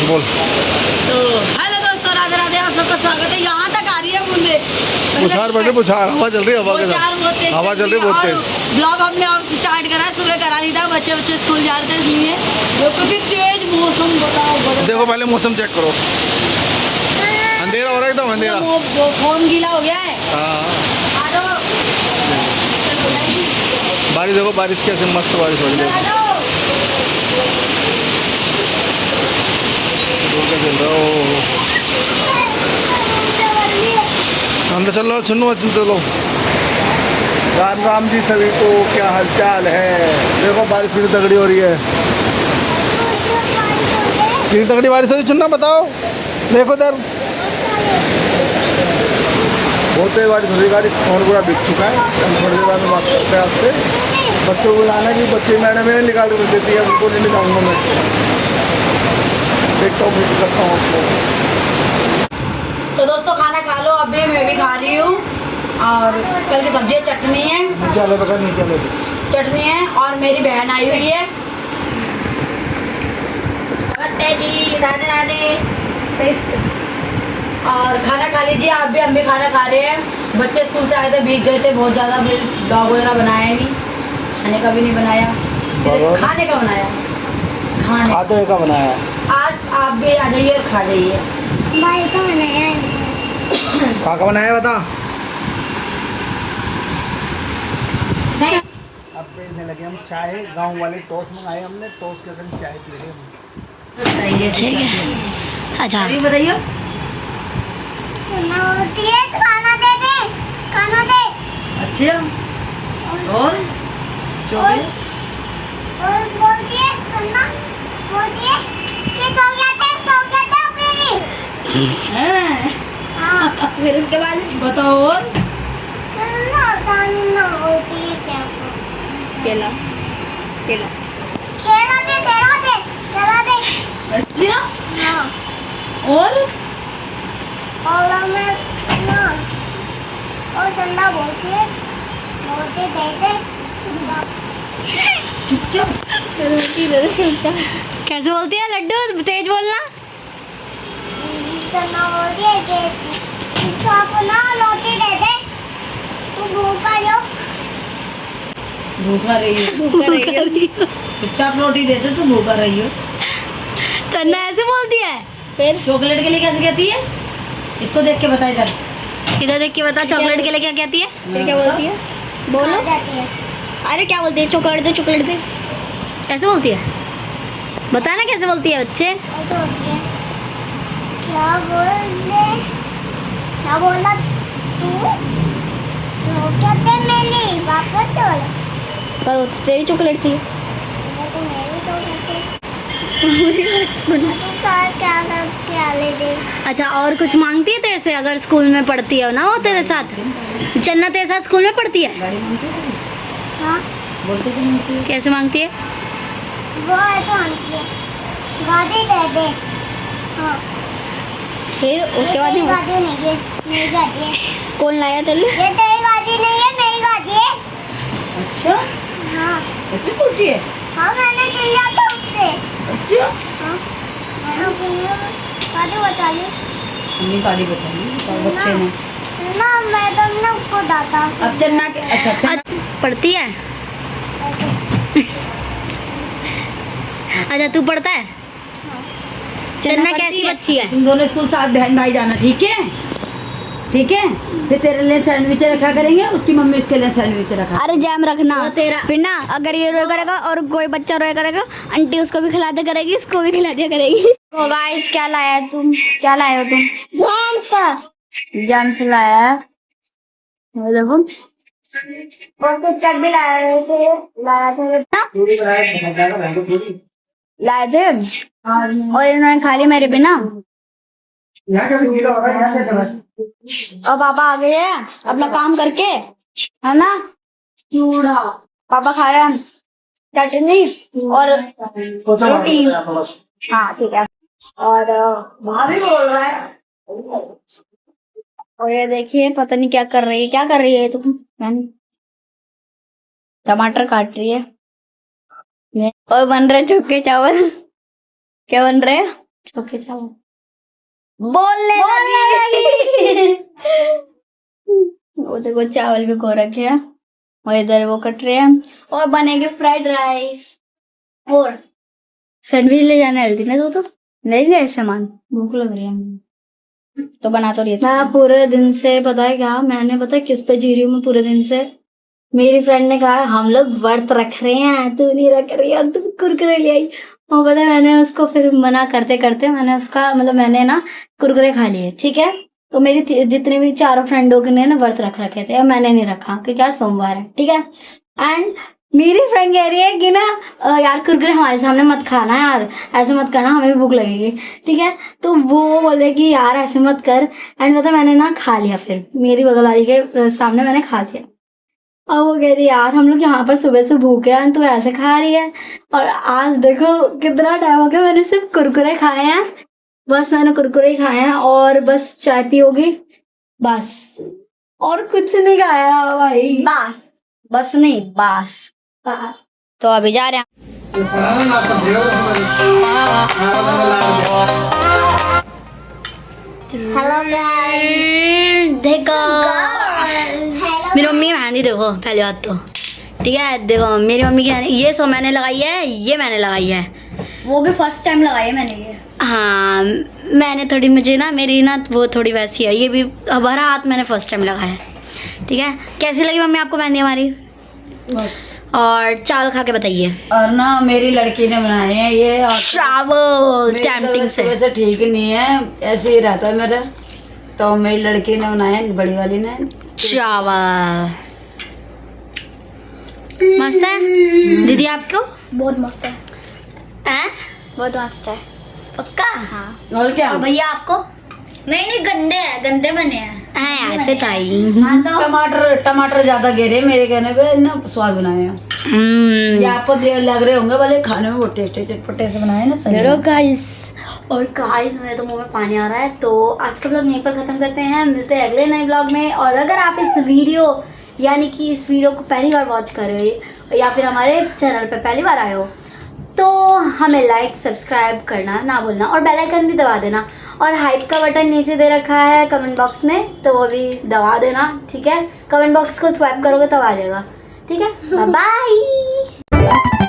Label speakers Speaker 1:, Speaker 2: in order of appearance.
Speaker 1: बोल।
Speaker 2: तो हेलो दोस्तों, राधे राधे, आप सबका स्वागत है। यहाँ तक आ रही है बूंदे।
Speaker 1: पुछार बैठे, पुछार हवा चल रही है, हवा के साथ हवा चल रही है बहुत तेज।
Speaker 2: ब्लॉग हमने अब स्टार्ट करा है, सुबह करा नहीं था, बच्चे स्कूल जा रहे थे इसलिए। क्योंकि तेज मौसम, बताओ।
Speaker 1: देखो पहले मौसम चेक करो, अंधेरा हो रहा है एकदम अंधेरा।
Speaker 2: फोन गीला हो गया है।
Speaker 1: हाँ,
Speaker 2: आ जाओ।
Speaker 1: बारिश देखो, बारिश कैसे मस्त बारिश हो रही है।
Speaker 2: आ जाओ।
Speaker 1: हम तो चलो, सुनो चलो। राम राम जी सभी को, क्या हालचाल है। देखो बारिश कितनी तगड़ी हो रही है, कितनी तगड़ी बारिश हो रही है। चुनना बताओ, देखो इधर बहुत तेज बारिश हो रही है। गाड़ी और पूरा बिक चुका है। हम थोड़ी देर बाद में बात करते हैं आपसे। बच्चों को लाना कि बच्चे मैडम मैंने निकाल कर देती है, उनको नहीं निकालूंगा मैं। देखता हूँ, मिस करता हूँ आपको।
Speaker 2: तो दोस्तों खाना खा लो, अभी मैं भी खा रही हूँ। और कल की सब्जी चटनी है,
Speaker 1: चलो बता, नहीं चलो
Speaker 2: चटनी है। और मेरी बहन आई हुई है। नमस्ते जी, राधे राधे। और खाना खा लीजिए आप भी, हम भी खाना खा रहे हैं। बच्चे स्कूल से आए थे, भीग गए थे बहुत ज़्यादा। ब्लॉग वगैरह बनाया नहीं, खाने का भी नहीं बनाया, सिर्फ खाने का बनाया।
Speaker 1: खाते का बनाया।
Speaker 2: आज आप भी आ जाइए और खा जाइए।
Speaker 3: भाई का बनाया है।
Speaker 1: कहाँ का बनाया बता।
Speaker 2: नहीं,
Speaker 1: अब पीने लगे हम चाय। गांव वाले टोस्ट मंगाए हमने, टोस्ट के संग चाय पी रहे हम।
Speaker 2: बताइए ठीक है। अच्छा अभी बताइए।
Speaker 3: सुना होती है तो खाना दे दे, खाना दे।
Speaker 2: अच्छा, और चौबीस
Speaker 3: और बोलती है, सुनना बोलती है कि सो गया था अपनी।
Speaker 2: हैं?
Speaker 3: हाँ,
Speaker 2: फिर उसके बाद बताओ। और
Speaker 3: सुनना जानना होती है क्या को?
Speaker 2: केला, केला।
Speaker 3: खेला दे, खेला दे, खेला दे।
Speaker 2: अच्छा,
Speaker 3: हाँ,
Speaker 2: और
Speaker 3: और मैं ना और चंदा बोलती है, बोलती दे दे।
Speaker 2: चुपचाप
Speaker 4: कैसे बोलती है लड्डू, तेज बोलना।
Speaker 3: चंदा बोलती है कि चाप ना रोटी दे दे, तू भूखा लो।
Speaker 2: भूखा रही हो, चुपचाप रोटी देते तो भूखा रही हो।
Speaker 4: चन्ना ऐसे बोलती है।
Speaker 2: फिर चॉकलेट के लिए कैसे कहती है, इसको देख के बता इधर।
Speaker 4: इधर देख के बता, चॉकलेट के लिए क्या कहती है।
Speaker 2: फिर क्या बोलती है?
Speaker 4: बोलो।
Speaker 3: खा जाती है।
Speaker 4: अरे क्या बोलती है, चॉकलेट दे, चॉकलेट दे, ऐसे बोलती है। बताना कैसे बोलती है बच्चे।
Speaker 3: ऐसे होती है। क्या बोला तू? सो क्या थे मेरी वापस चल।
Speaker 4: पर वो तो तेरी चॉकलेट थी।
Speaker 3: वो तो मेरी तो कहते। तू क्या ले दे।
Speaker 4: अच्छा, और कुछ मांगती है तेरे से अगर स्कूल में पढ़ती है ना वो तेरे साथ। चन्ना तेरे साथ स्कूल में पढ़ती है।
Speaker 2: गाड़ी मांगती है,
Speaker 3: हाँ,
Speaker 2: बोलते तो मांगती है।
Speaker 4: कैसे मांगती है।
Speaker 3: वो है तो आंटी है, गाड़ी दे दे। हाँ,
Speaker 4: फिर उसके बाद
Speaker 3: तेरी गाड़ी नहीं है, मेरी गाड़ी है।
Speaker 4: कौन लाया तेरे लिए?
Speaker 3: ये तेरी गाड़ी नहीं है, मेरी गाड़ी है।
Speaker 2: अच्छा,
Speaker 3: हाँ,
Speaker 2: ऐसे बोलती है।
Speaker 3: हाँ, मैंने चिल्ला था उससे।
Speaker 2: अच्छा,
Speaker 3: हाँ, मैंने अपनी गाड़ी बचा ली
Speaker 2: हमने गाड़ी बचा ली और बच्चे ने।
Speaker 3: ना, मैडम ने उसको डांटा।
Speaker 2: अब चन्ना के, अच्छा चन्ना
Speaker 4: पढ़ती है। अच्छा तू पढ़ता है। चन्ना कैसी बच्ची है।
Speaker 2: तुम दोनों स्कूल साथ बहन भाई जाना, ठीक है? ठीक है, फिर तेरे लिए सैंडविच रखा करेंगे, उसकी मम्मी उसके लिए सैंडविच रखा।
Speaker 4: अरे जैम रखना तेरा। फिर ना अगर ये रोया करेगा और कोई बच्चा रोया करेगा, आंटी उसको भी खिला दिया करेगी, इसको भी खिला दिया करेगी। तो गाइस क्या लाया है तुम, क्या लाए हो तुम। जैम से लाया है, वो देखो।
Speaker 3: और कुछ चक भी लाया थे
Speaker 4: लाए थे और इन्होंने खा लिया मेरे बिना। और पापा आ गए हैं अपना काम करके, है ना। चूड़ा पापा खा रहे हैं चटनी और रोटी। हाँ ठीक है। और भाभी बोल रहा है। और ये देखिए पता नहीं क्या कर रही है, क्या कर रही है तुम। मैंने टमाटर काट रही है और बन रहे चुके चावल। क्या बन रहे हैं? छोके चावल बोलने लगी। वो देखो चावल भी को रखे हैं और इधर वो कट रहे हैं और बनेंगे फ्राइड राइस और सैंडविच ले जाना हेल्दी ना तो नहीं ले सामान भूख लग रही है मुझे। तो बना तो रही है। मैं पूरे दिन से पता है क्या मैंने पता है किस पे जी रही हूँ मैं पूरे दिन से। मेरी फ्रेंड ने कहा हम लोग व्रत रख रहे हैं तू नहीं रख रही और तू कुरकुरे ले आई और पता है मैंने उसको फिर मना करते करते मैंने उसका मतलब मैंने ना कुरकुरे खा लिए ठीक है। तो मेरी जितने भी चारों फ्रेंडों ने ना व्रत रख रखे थे और मैंने नहीं रखा क्योंकि आज सोमवार है ठीक है। एंड मेरी फ्रेंड कह रही है कि ना यार कुरकुरे हमारे सामने मत खाना यार ऐसे मत करना हमें भी भूख लगेगी ठीक है। तो वो बोल रहे कि यार ऐसे मत कर एंड मतलब मैंने ना खा लिया फिर मेरी बगल वाली के सामने मैंने खा लिया। और वो कह रही यार हम लोग यहाँ पर सुबह से भूखे हैं तू ऐसे खा रही है और आज देखो कितना टाइम हो गया मैंने सिर्फ कुरकुरे खाए हैं बस मैंने कुरकुरे ही खाए हैं और बस चाय पी होगी बस और कुछ नहीं खाया भाई बस नहीं बस तो अभी जा रहे हैं।
Speaker 3: हेलो गाइस
Speaker 4: देखो
Speaker 3: हेलो
Speaker 4: मेरी मम्मी की मेहंदी देखो पहली बात तो ठीक है। देखो मेरी मम्मी की ये सो मैंने लगाई है ये मैंने लगाई है वो भी फर्स्ट टाइम लगाई है मैंने ये। हाँ मैंने थोड़ी मुझे ना मेरी ना वो थोड़ी वैसी है ये भी हमारा हाथ मैंने फर्स्ट टाइम लगाया है ठीक है। कैसी लगी मम्मी आपको मेहंदी हमारी और चावल खा के बताइए।
Speaker 2: और ना मेरी लड़की ने बनाए हैं ये और
Speaker 4: चावल
Speaker 2: मेरी
Speaker 4: टेम्पटिंग
Speaker 2: तबीयत
Speaker 4: से
Speaker 2: वैसे ठीक नहीं है ऐसे ही रहता है मेरा तो मेरी लड़की ने बनाए हैं बड़ी वाली ने।
Speaker 4: चावल मस्त है दीदी आपको
Speaker 3: बहुत मस्त है
Speaker 4: हैं
Speaker 3: बहुत मस्त है
Speaker 4: पक्का हाँ
Speaker 2: और क्या
Speaker 4: और भैया आपको
Speaker 3: नहीं गंदे बने हैं
Speaker 4: हैं ऐसे था ही
Speaker 2: टमाटर ज्यादा गिरे मेरे कहने पे ना स्वाद बनाए हैं ये आपको लग रहे होंगे वाले खाने में वो टेस्टी चटपटे से बनाए ना सही
Speaker 4: हेलो गाइस और गाइस मेरे तो मुंह में पानी आ रहा है तो आज का ब्लॉग यहीं पर खत्म करते हैं मिलते हैं अगले नए ब्लॉग में। और अगर आप इस वीडियो यानी कि इस वीडियो को पहली बार वॉच कर रहे हो या फिर हमारे चैनल पर पहली बार आए हो तो हमें लाइक सब्सक्राइब करना ना भूलना और बेल आइकन भी दबा देना और हाइप का बटन नीचे दे रखा है कमेंट बॉक्स में तो वो भी दबा देना ठीक है। कमेंट बॉक्स को स्वाइप करोगे तब आ जाएगा ठीक है। Bye bye.